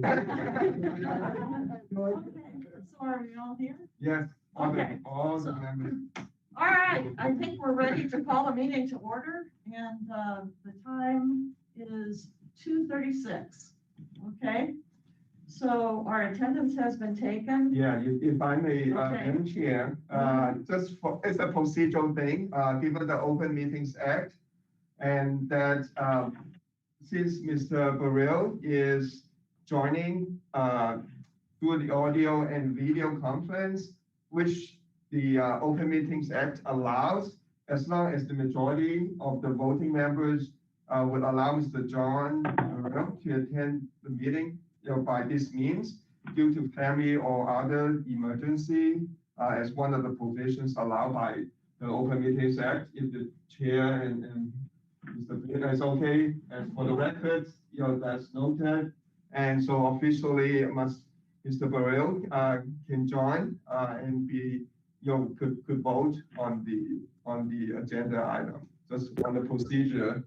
So are we all here? Yes. Okay. All the members. All right, I think we're ready to call the meeting to order, and the time is 2:36. Okay, so our attendance has been taken. Yeah, if I may, Okay. Madam Chair, just for, it's a procedural thing, given the Open Meetings Act, and that since Mr. Burrell is joining through the audio and video conference, which the Open Meetings Act allows, as long as the majority of the voting members would allow Mr. John Burrell to attend the meeting, by this means, due to family or other emergency, as one of the provisions allowed by the Open Meetings Act, if the chair and Mr. Peter is okay, and for the records, that's noted. And so officially, Mr. Burrell can join and be, could vote on the agenda item, just on the procedure.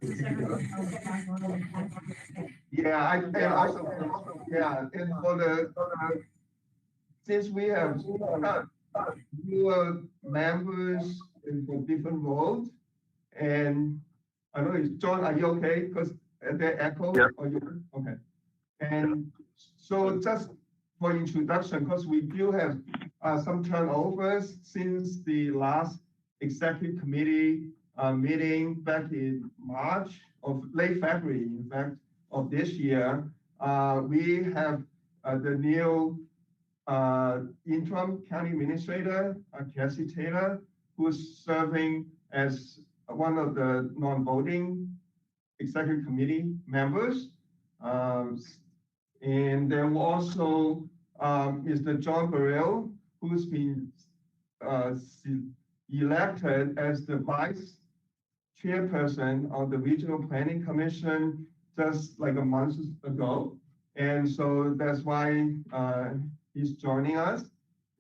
Yeah, and for the since we have newer members for different roles, and I know it's John, are you okay? Because they echo. Yeah. Okay. And so just for introduction, because we do have some turnovers since the last executive committee meeting back in March of late February, in fact, of this year. We have the new interim county administrator, Cassie Taylor, who's serving as one of the non-voting executive committee members. And then also Mr. John Burrell, who's been elected as the vice chairperson of the Regional Planning Commission just like a month ago. And so that's why he's joining us.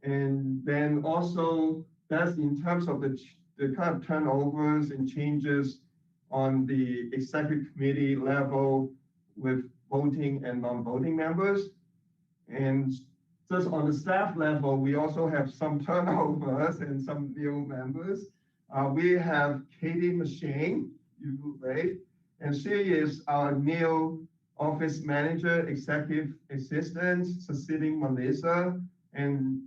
And then also that's in terms of the kind of turnovers and changes on the executive committee level with voting and non-voting members. And just on the staff level, we also have some turnovers and some new members. We have Katie Machine, right? And she is our new office manager, executive assistant, succeeding Melissa. And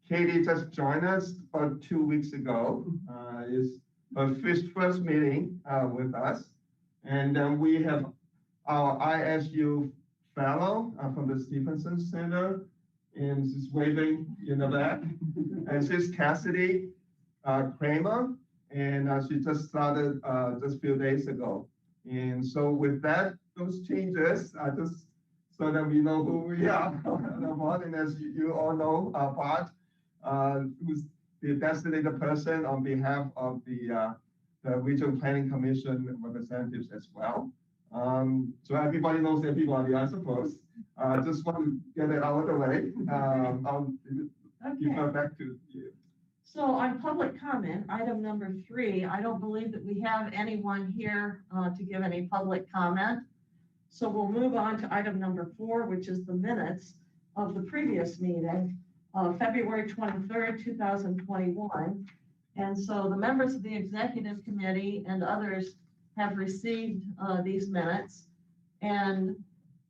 Katie just joined us about 2 weeks ago. Is her first meeting with us. And then we have our ISU fellow from the Stevenson Center, and she's waving in the back. And she's Cassidy Kramer, and she just started just a few days ago. And so with that, those changes, just so that we know who we are. And as you all know, Bart, who's the designated person on behalf of the Regional Planning Commission representatives as well. So everybody knows everybody, I suppose. Just want to get it out of the way. I'll give her back to you. So on public comment, item number 3, I don't believe that we have anyone here to give any public comment. So we'll move on to item number 4, which is the minutes of the previous meeting, February 23rd, 2021. And so the members of the executive committee and others have received these minutes. And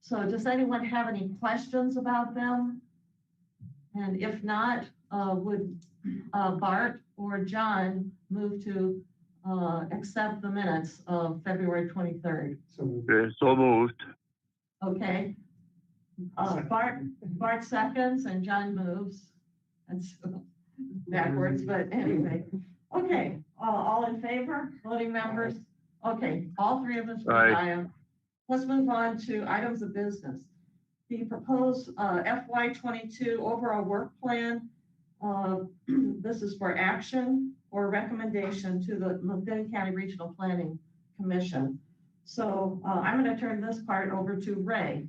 so does anyone have any questions about them? And if not, would Bart or John move to accept the minutes of February 23rd? So moved. Okay. Bart seconds and John moves. That's backwards, but anyway. Okay, all in favor, voting members? Okay, all 3 of us. Aye. Let's move on to items of business. The proposed FY22 overall work plan. This is for action or recommendation to the McLean County Regional Planning Commission. So I'm going to turn this part over to Ray.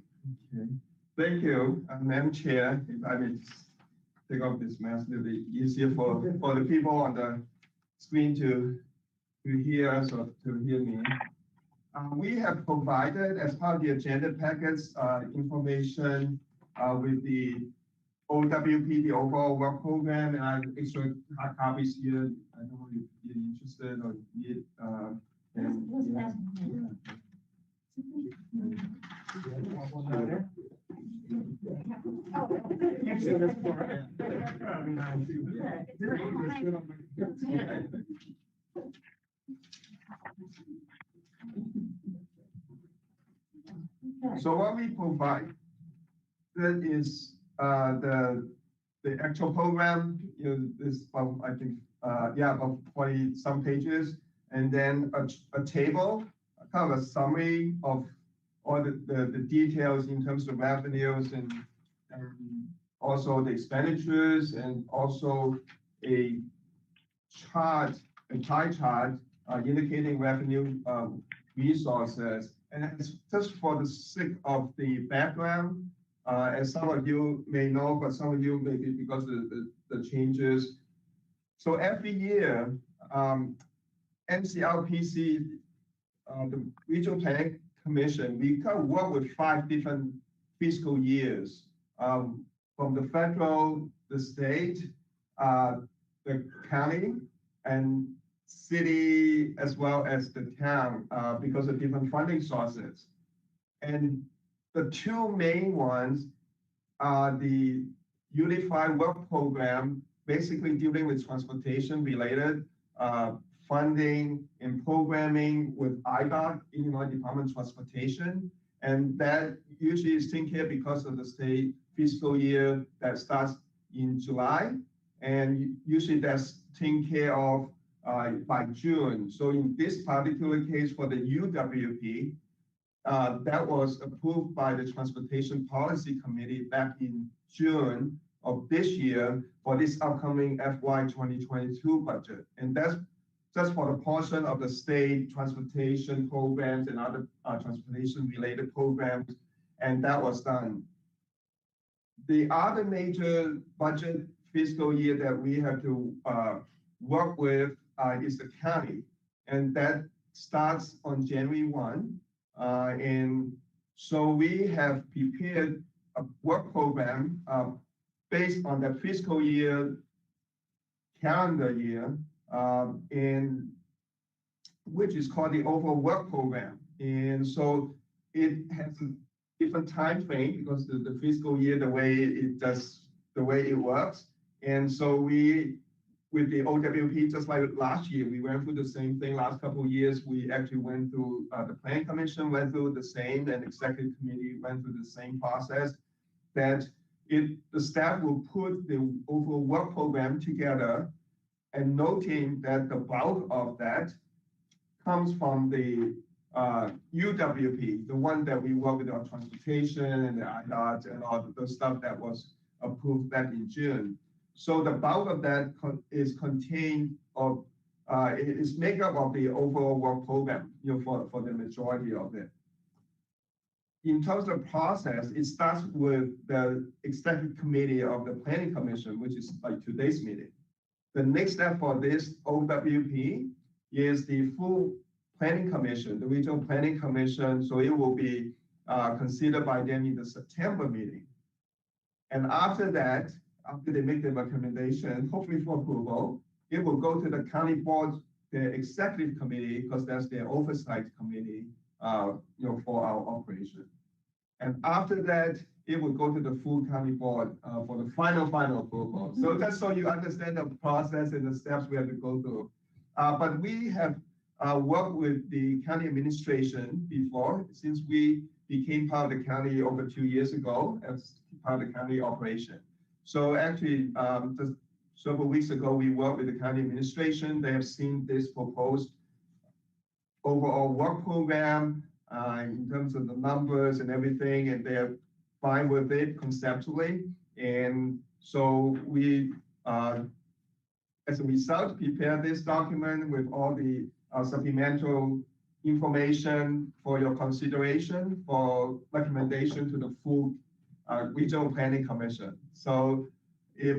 Okay. Thank you, Madam Chair. If I may take off this mask, it'll be easier for the people on the screen to hear us or to hear me. We have provided, as part of the agenda packets, information with the OWP, the overall work program, and I have extra hard copies here. I don't know if you're interested or need, and, So what we provide, that is the actual program, is about, I think, about 20 some pages, and then a table, kind of a summary of all the details in terms of revenues and also the expenditures, and also a chart, a pie chart indicating revenue resources. And it's just for the sake of the background, as some of you may know, but some of you maybe because of the changes. So every year, MCRPC, the Regional Planning Commission, we kind of work with 5 different fiscal years, from the federal, the state, the county, and city, as well as the town, because of different funding sources. And the 2 main ones are the Unified Work Program, basically dealing with transportation related funding and programming with IDOT, Illinois Department of Transportation. And that usually is taken care because of the state fiscal year that starts in July. And usually that's taken care of by June. So in this particular case for the UWP, that was approved by the Transportation Policy Committee back in June of this year for this upcoming FY 2022 budget. And that's just for the portion of the state transportation programs and other transportation related programs. And that was done. The other major budget fiscal year that we have to work with is the county, and that starts on January 1. And so we have prepared a work program based on the fiscal year, calendar year, and which is called the overall work program. And so it has a different time frame because the fiscal year, the way it works. And so we, with the OWP, just like last year, we went through the same thing. Last couple of years, we actually went through, the Planning Commission went through the same, and Executive Committee went through the same process, that the staff will put the overall work program together, and noting that the bulk of that comes from the UWP, the one that we work with on transportation and the IDOT and all the stuff that was approved back in June. So the bulk of that is contained of, is made up of the overall work program, for the majority of it. In terms of process, it starts with the Executive Committee of the Planning Commission, which is like today's meeting. The next step for this OWP is the full Planning Commission, the Regional Planning Commission. So it will be considered by them in the September meeting. And after that, after they make the recommendation, hopefully for approval, it will go to the county board, the executive committee, because that's their oversight committee, for our operation. And after that, it will go to the full county board for the final approval. So just so you understand the process and the steps we have to go through. But we have worked with the county administration before, since we became part of the county over 2 years ago as part of the county operation. So actually, just several weeks ago, we worked with the county administration. They have seen this proposed overall work program in terms of the numbers and everything, and they're fine with it conceptually. And so we, as a result, prepare this document with all the supplemental information for your consideration for recommendation to the full Regional Planning Commission. So if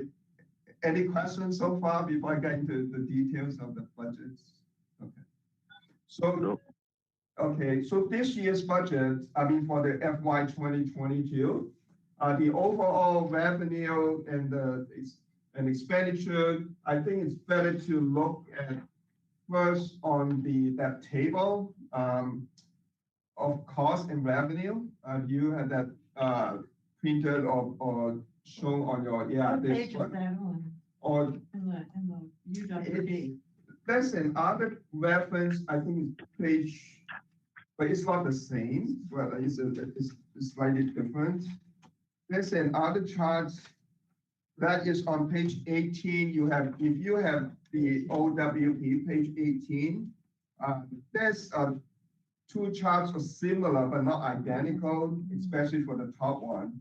any questions so far before I get into the details of the budgets? Okay. So, no. Okay, so this year's budget, for the FY 2022, the overall revenue and and expenditure, I think it's better to look at first on that table of cost and revenue. You had that printed or shown on your, yeah. What this page is one. that on? Or In the UWP? that's another reference, I think it's page, but it's not the same. Well, it's slightly different. There's another chart that is on page 18. If you have the OWP, page 18, there's two charts are similar but not identical, especially for the top one.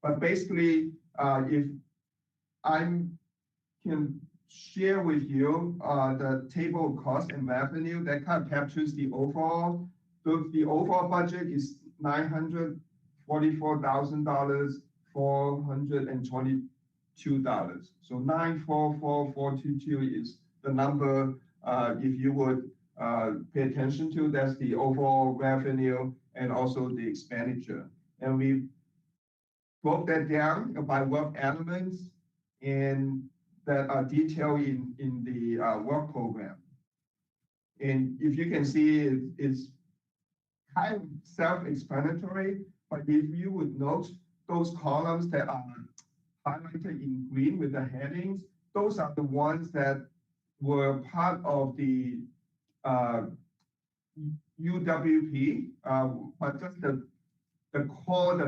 But basically, if I can share with you the table of cost and revenue that kind of captures the overall. So the overall budget is $944,000, $422. So 944,422 is the number. If you would pay attention to, that's the overall revenue and also the expenditure. And we broke that down by work elements and that are detailed in the work program. And if you can see, it's kind of self-explanatory, but if you would note those columns that are highlighted in green with the headings, those are the ones that were part of the UWP, but just the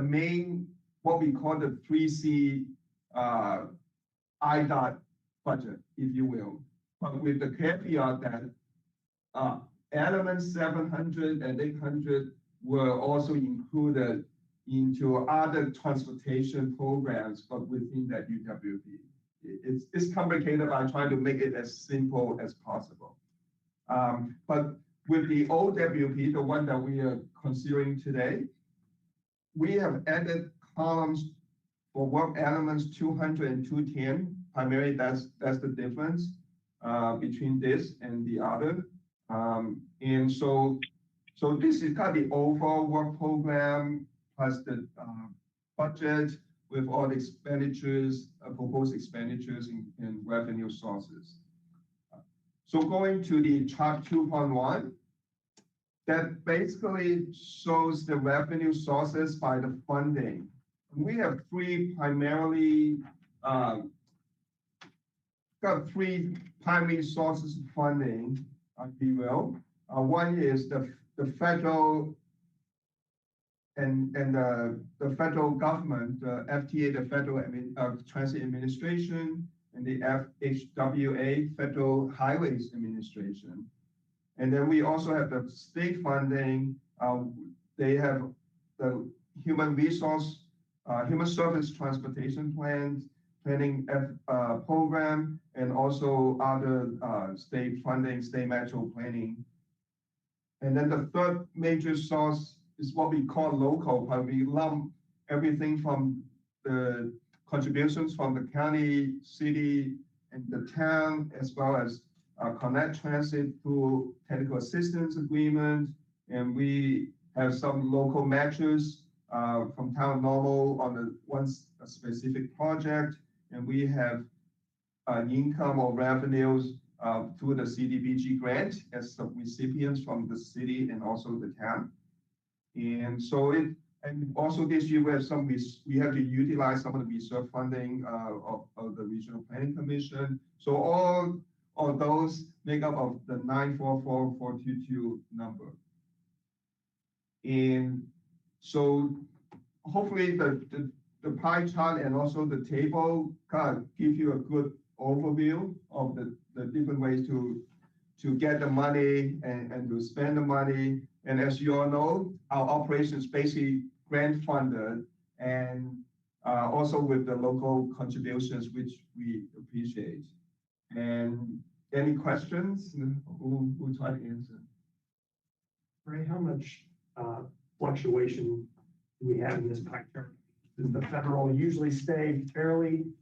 main, what we call the 3C IDOT budget, if you will. But with the caveat that elements 700 and 800 were also included into other transportation programs, but within that UWP. It's complicated, but I try to make it as simple as possible. But with the OWP, the one that we are considering today, we have added columns for work elements 200 and 210. Primarily, that's the difference between this and the other. And so this is kind of the overall work program plus the budget with all the expenditures, proposed expenditures and revenue sources. So going to the chart 2.1, that basically shows the revenue sources by the funding. We have got three primary sources of funding, if you will. One is the federal and the federal government, the FTA, the Federal Transit Administration, and the FHWA, Federal Highways Administration. And then we also have the state funding. They have the human service transportation planning program, and also other state funding, state metro planning. And then the third major source is what we call local, but we lump everything from the contributions from the county, city, and the town, as well as Connect Transit through technical assistance agreement. And we have some local matches from town normal on a specific project. And we have income or revenues through the CDBG grant as some recipients from the city and also the town. And so and also this year we have to utilize some of the reserve funding of the Regional Planning Commission. So all of those make up of the 944,422 number. And so hopefully the pie chart and also the table kind of give you a good overview of the different ways to get the money and to spend the money. And as you all know, our operations basically grant funded and also with the local contributions, which we appreciate. And any questions? We'll try to answer. Ray, how much fluctuation do we have in this pie chart? Does the federal usually stay fairly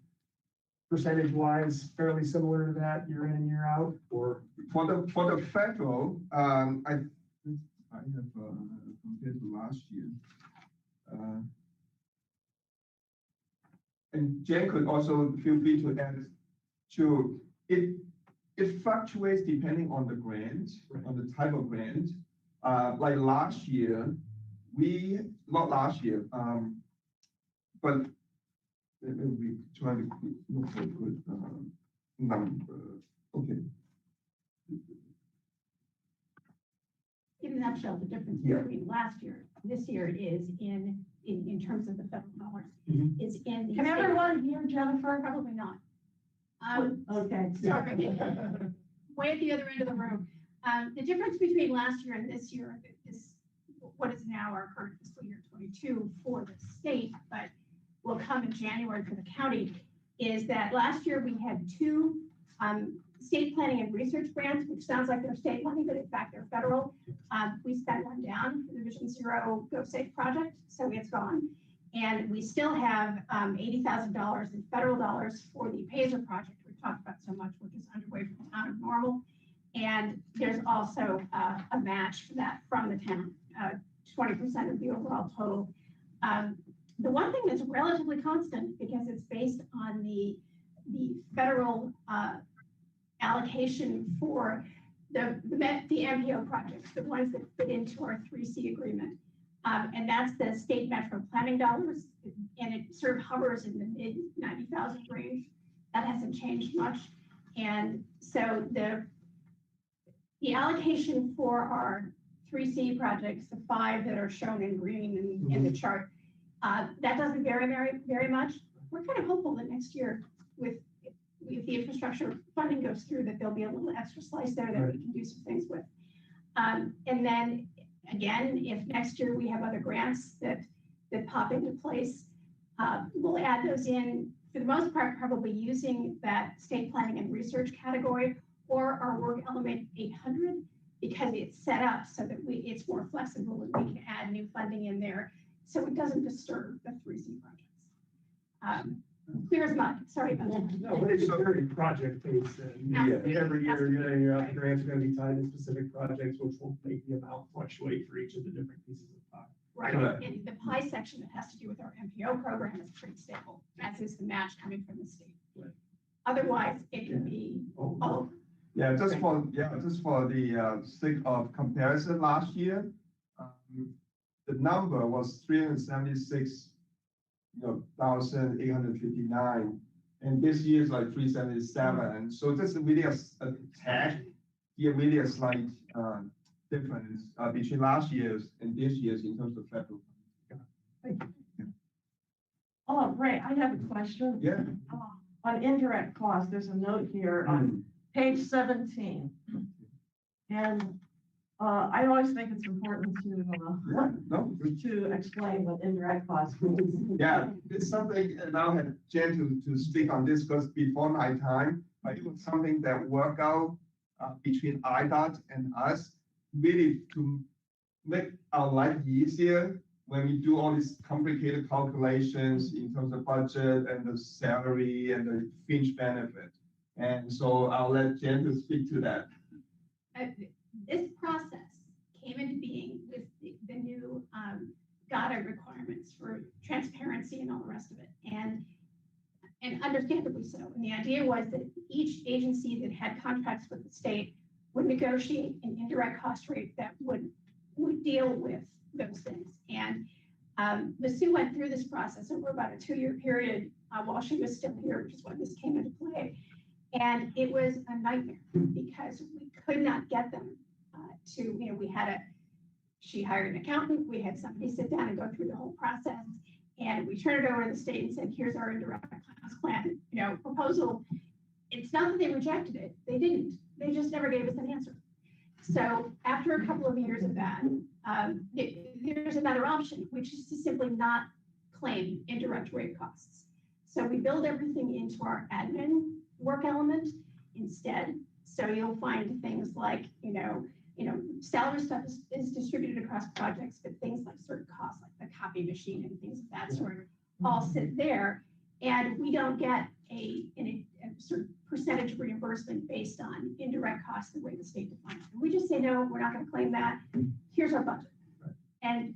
percentage-wise, fairly similar to that year in and year out, or? For the federal, I have compared to last year. and Jen could also feel free to add to it. It fluctuates depending on the grant, on the type of grant. Like last year, not last year, but we try to look for a good number. Okay. In a nutshell, the difference Yeah. between last year and this year is in terms of the federal dollars, Mhm. is in the. Can state- everyone hear Jennifer? Probably not. Okay. Sorry. Way at the other end of the room. The difference between last year and this year is what is now our current fiscal year 22 for the state, but will come in January for the county, is that last year we had two state planning and research grants, which sounds like they're state money, but in fact they're federal. We spent one down for the Vision Zero Go Safe project, so it's gone. And we still have $80,000 in federal dollars for the PASER project we've talked about so much, which is underway from the town of Normal. And there's also a match for that from the town, 20% of the overall total. The one thing that's relatively constant, because it's based on the federal allocation for the MPO projects, the ones that fit into our 3C agreement. And that's the state metro planning dollars, and it sort of hovers in the mid 90,000 range. That hasn't changed much. And so the allocation for our 3C projects, the 5 that are shown in green in the chart, that doesn't vary very much. We're kind of hopeful that next year, if the infrastructure funding goes through, that there'll be a little extra slice there that we can do some things with. And then again, if next year we have other grants that pop into place, we'll add those in, for the most part, probably using that state planning and research category or our work element 800, because it's set up so that it's more flexible and we can add new funding in there so it doesn't disturb the 3C projects. Clear as mud, sorry about that. No, but it's very project-based, and every year, your grants are gonna be tied to specific projects, which will make the amount fluctuate for each of the different pieces of pie. Right, Correct. and the pie section that has to do with our MPO program is pretty stable, as is the match coming from the state. Right. Otherwise, it can be all over. Yeah, just for the sake of comparison, last year, the number was 376,859, and this year is like 377. So this is really a tad, really a slight difference between last year's and this year's in terms of federal. Oh, Ray, I have a question. Yeah. On indirect costs, there's a note here on page 17. And I always think it's important to explain what indirect costs means. Yeah, it's something, and I'll have Jen to speak on this, because before my time, it was something that worked out between IDOT and us, really to make our life easier when we do all these complicated calculations in terms of budget and the salary and the fringe benefit. And so I'll let Jen to speak to that. This process came into being with the new GATA requirements for transparency and all the rest of it. And understandably so. And the idea was that each agency that had contracts with the state would negotiate an indirect cost rate that would deal with those things. And Sue went through this process over about a 2-year period while she was still here, which is when this came into play. And it was a nightmare because we could not get them she hired an accountant, we had somebody sit down and go through the whole process, and we turned it over to the state and said, here's our indirect cost plan, proposal. It's not that they rejected it, they didn't. They just never gave us an answer. So after a couple of years of that, there's another option, which is to simply not claim indirect rate costs. So we build everything into our admin work element instead. So you'll find things like, salary stuff is distributed across projects, but things like certain costs, like the copy machine and things of that sort, all sit there. And we don't get a sort of percentage reimbursement based on indirect costs the way the state defines it. We just say, no, we're not going to claim that. Here's our budget. And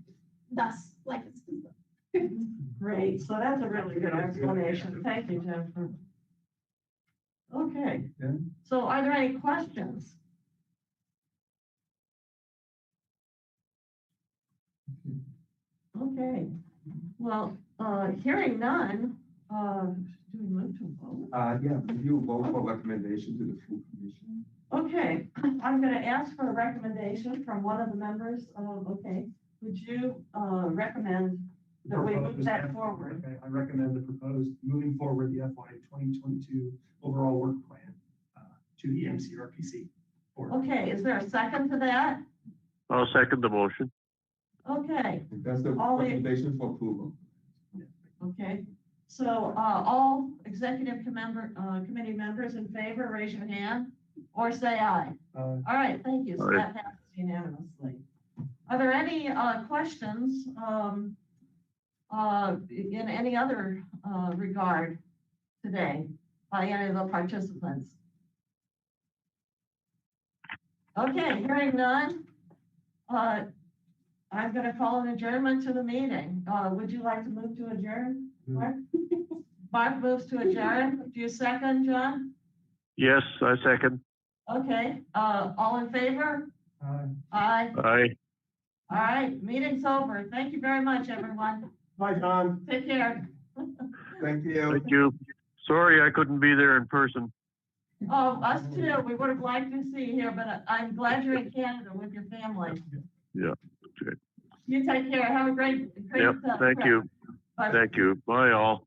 thus, life is simpler. Great, so that's a really good explanation. Thank you, Jennifer. Okay, Yeah. so are there any questions? Okay, well, hearing none, do we move to a vote? Yeah, you vote for recommendation to the full commission. Okay, I'm gonna ask for a recommendation from one of the members. Okay, would you, recommend that we move that forward? Okay, I recommend the proposed moving forward the FY 2022 overall work plan to the MCRPC. board. Okay, is there a second to that? I'll second the motion. Okay, That's the All the- recommendation for approval. okay. So, all executive committee members in favor, raise your hand or say aye. All right, thank you. So Aye. that passes unanimously. Are there any, questions, in any other, regard today by any of the participants? Okay, hearing none, I'm gonna call an adjournment to the meeting. Would you like to move to adjourn, Mark? Mark moves to adjourn. Do you second, John? Yes, I second. Okay, all in favor? Aye. Aye. All right, meeting's over. Thank you very much, everyone. Bye, John. Take care. Thank you. Thank you. Sorry I couldn't be there in person. Oh, us too. We would have liked to see you here, but I'm glad you're in Canada with your family. Yeah. Okay. You take care. Have a great Yep. Thank trip. you. Bye. Thank you. Bye all.